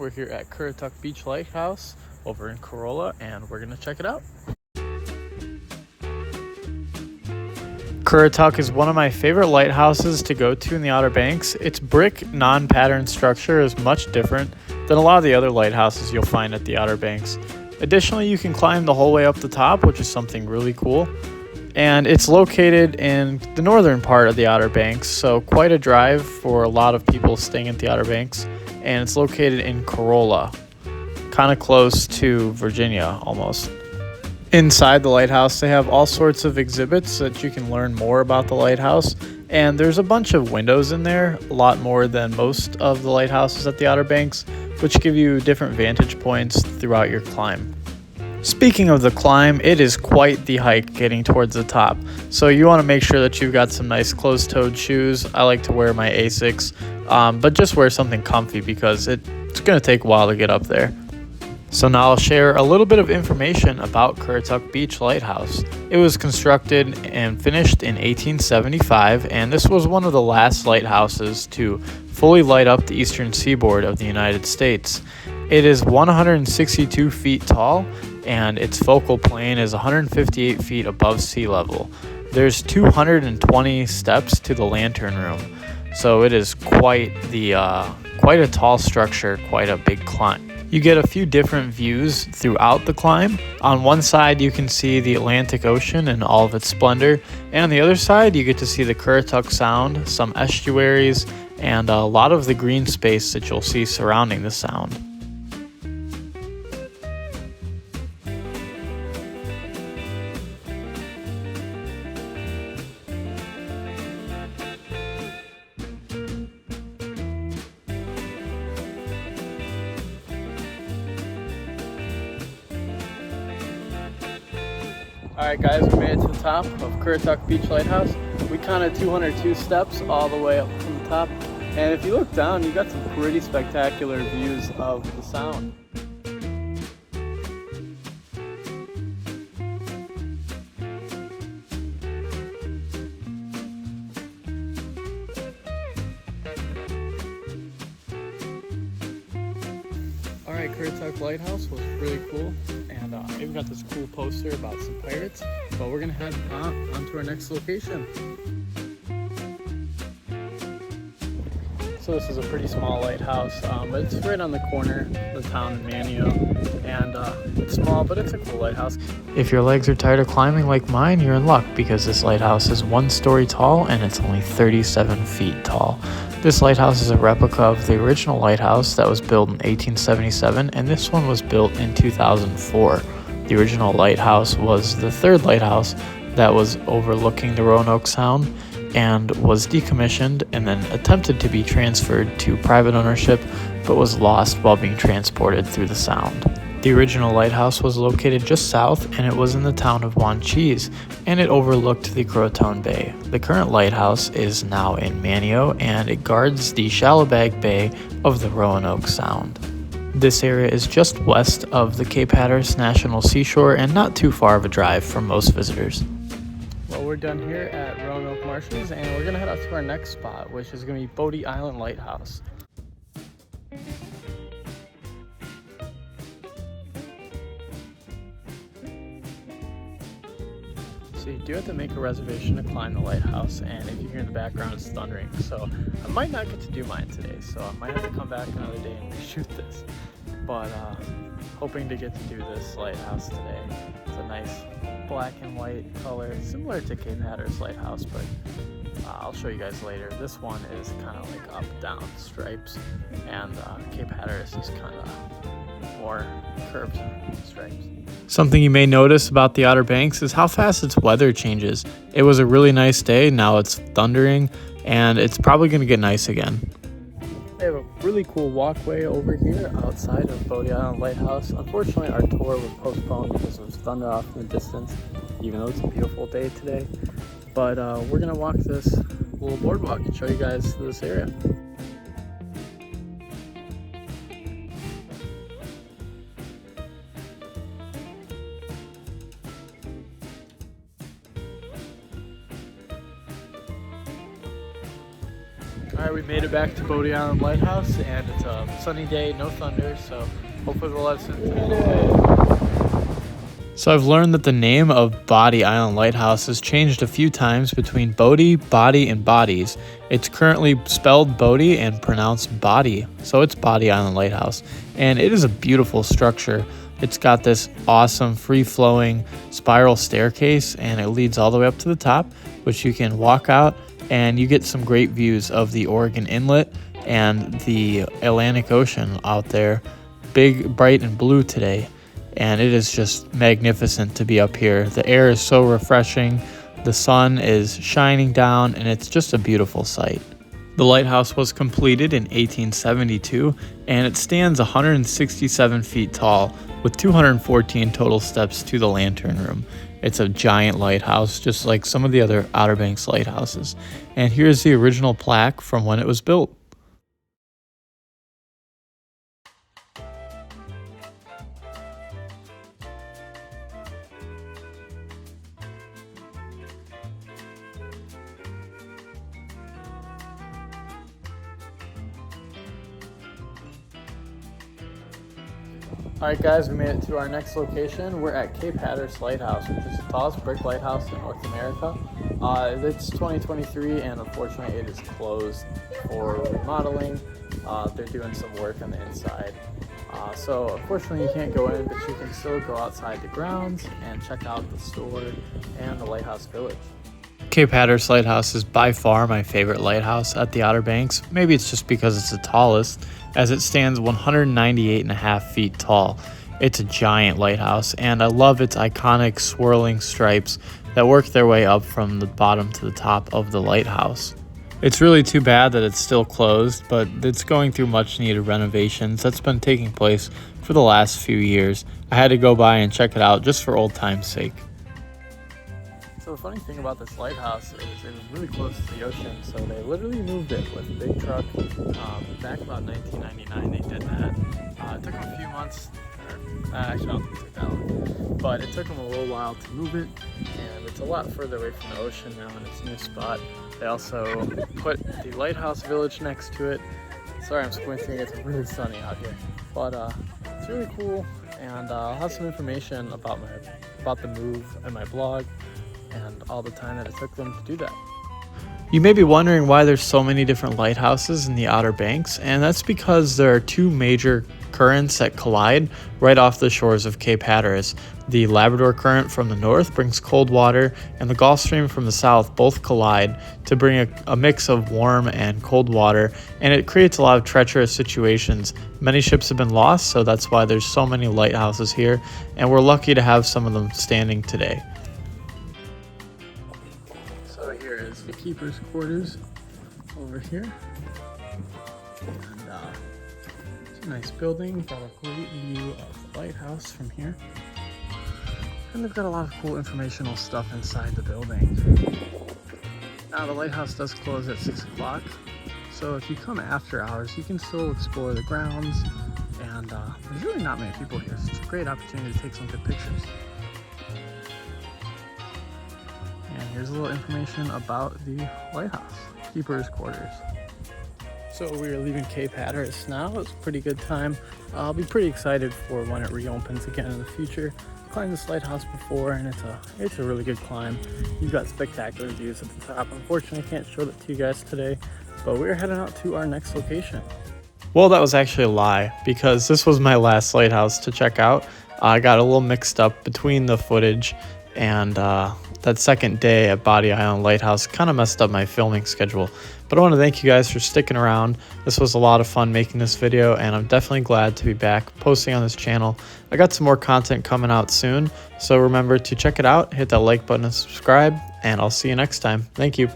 We're here at Currituck Beach Lighthouse over in Corolla, and we're gonna check it out. Currituck is one of my favorite lighthouses to go to in the Outer Banks. Its brick, non-pattern structure is much different than a lot of the other lighthouses you'll find at the Outer Banks. Additionally, you can climb the whole way up the top, which is something really cool. And it's located in the northern part of the Outer Banks, so quite a drive for a lot of people staying at the Outer Banks. And it's located in Corolla, kind of close to Virginia almost. Inside the lighthouse, they have all sorts of exhibits so that you can learn more about the lighthouse. And there's a bunch of windows in there, a lot more than most of the lighthouses at the Outer Banks, which give you different vantage points throughout your climb. Speaking of the climb, it is quite the hike getting towards the top. So you want to make sure that you've got some nice closed-toed shoes. I like to wear my Asics, but just wear something comfy because it's going to take a while to get up there. So now I'll share a little bit of information about Currituck Beach Lighthouse. It was constructed and finished in 1875, and this was one of the last lighthouses to fully light up the eastern seaboard of the United States. It is 162 feet tall, and its focal plane is 158 feet above sea level. There's 220 steps to the lantern room, so it is quite a tall structure, quite a big climb. You get a few different views throughout the climb. On one side, you can see the Atlantic Ocean in all of its splendor, and on the other side, you get to see the Currituck Sound, some estuaries, and a lot of the green space that you'll see surrounding the sound. Alright guys, we made it to the top of Currituck Beach Lighthouse. We counted 202 steps all the way up from the top, and if you look down, you got some pretty spectacular views of the sound. Alright, Currituck Lighthouse was really cool, and we've got this cool poster about some pirates, but we're gonna head on to our next location. So this is a pretty small lighthouse, but it's right on the corner of the town of Manio, and it's small, but it's a cool lighthouse. If your legs are tired of climbing like mine, you're in luck, because this lighthouse is 1 story tall and it's only 37 feet tall. This lighthouse is a replica of the original lighthouse that was built in 1877, and this one was built in 2004. The original lighthouse was the third lighthouse that was overlooking the Roanoke Sound and was decommissioned and then attempted to be transferred to private ownership, but was lost while being transported through the Sound. The original lighthouse was located just south, and it was in the town of Wanchese, and it overlooked the Croton Bay. The current lighthouse is now in Manio, and it guards the Shallowbag Bay of the Roanoke Sound. This area is just west of the Cape Hatteras National Seashore and not too far of a drive for most visitors. Well, we're done here at Roanoke Marshes, and we're going to head out to our next spot, which is going to be Bodie Island Lighthouse. So you do have to make a reservation to climb the lighthouse, and if you hear in the background, it's thundering. So I might not get to do mine today, so I might have to come back another day and reshoot this. But hoping to get to do this lighthouse today. It's a nice black and white color, similar to Cape Hatteras Lighthouse, but I'll show you guys later. This one is kind of like up-down stripes, and Cape Hatteras is kind of more curved stripes. Something you may notice about the Outer Banks is how fast its weather changes. It was a really nice day, now it's thundering, and it's probably going to get nice again. They have a really cool walkway over here outside of Bodie Island Lighthouse. Unfortunately, our tour was postponed because there was thunder off in the distance, even though it's a beautiful day today. But we're going to walk this little boardwalk and show you guys this area. Alright, we made it back to Bodie Island Lighthouse, and it's a sunny day, no thunder, so hopefully they'll let us in today. So I've learned that the name of Bodie Island Lighthouse has changed a few times between Bodie, Bodie, and Bodies. It's currently spelled Bodie and pronounced Bodie, so it's Bodie Island Lighthouse. And it is a beautiful structure. It's got this awesome free-flowing spiral staircase, and it leads all the way up to the top, which you can walk out, and you get some great views of the Oregon Inlet and the Atlantic Ocean out there. Big, bright, and blue today. And it is just magnificent to be up here. The air is so refreshing, the sun is shining down, and it's just a beautiful sight. The lighthouse was completed in 1872, and it stands 167 feet tall with 214 total steps to the lantern room. It's a giant lighthouse, just like some of the other Outer Banks lighthouses. And here's the original plaque from when it was built. Alright guys, we made it to our next location. We're at Cape Hatteras Lighthouse, which is the tallest brick lighthouse in North America. It's 2023 and unfortunately it is closed for remodeling. They're doing some work on the inside. So unfortunately you can't go in, but you can still go outside the grounds and check out the store and the lighthouse village. Cape Hatteras Lighthouse is by far my favorite lighthouse at the Outer Banks. Maybe it's just because it's the tallest, as it stands 198.5 feet tall. It's a giant lighthouse, and I love its iconic swirling stripes that work their way up from the bottom to the top of the lighthouse. It's really too bad that it's still closed, but it's going through much needed renovations that's been taking place for the last few years. I had to go by and check it out just for old time's sake. So the funny thing about this lighthouse is it was really close to the ocean, so they literally moved it with a big truck. Back about 1999 they did that. It took them a few months, actually I don't think it took that long, but it took them a little while to move it, and it's a lot further away from the ocean now in its new spot. They also put the lighthouse village next to it. Sorry I'm squinting, it's really sunny out here, but it's really cool, and I'll have some information about the move in my blog and all the time that it took them to do that. You may be wondering why there's so many different lighthouses in the Outer Banks, and that's because there are two major currents that collide right off the shores of Cape Hatteras. The Labrador Current from the north brings cold water, and the Gulf Stream from the south both collide to bring a mix of warm and cold water, and it creates a lot of treacherous situations. Many ships have been lost, so that's why there's so many lighthouses here, and we're lucky to have some of them standing today. Here is the keeper's quarters over here, and it's a nice building. Got a great view of the lighthouse from here, and they've got a lot of cool informational stuff inside the building. Now the lighthouse does close at 6 o'clock, so if you come after hours you can still explore the grounds, and there's really not many people here, so it's a great opportunity to take some good pictures. And here's a little information about the lighthouse, keeper's quarters. So we are leaving Cape Hatteras now. It was a pretty good time. I'll be pretty excited for when it reopens again in the future. I climbed this lighthouse before, and it's a really good climb. You've got spectacular views at the top. Unfortunately, I can't show that to you guys today, but we're heading out to our next location. Well, that was actually a lie, because this was my last lighthouse to check out. I got a little mixed up between the footage, and that second day at Bodie Island Lighthouse kind of messed up my filming schedule. But I want to thank you guys for sticking around. This was a lot of fun making this video, and I'm definitely glad to be back posting on this channel. I got some more content coming out soon, so remember to check it out, hit that like button and subscribe, and I'll see you next time. Thank you.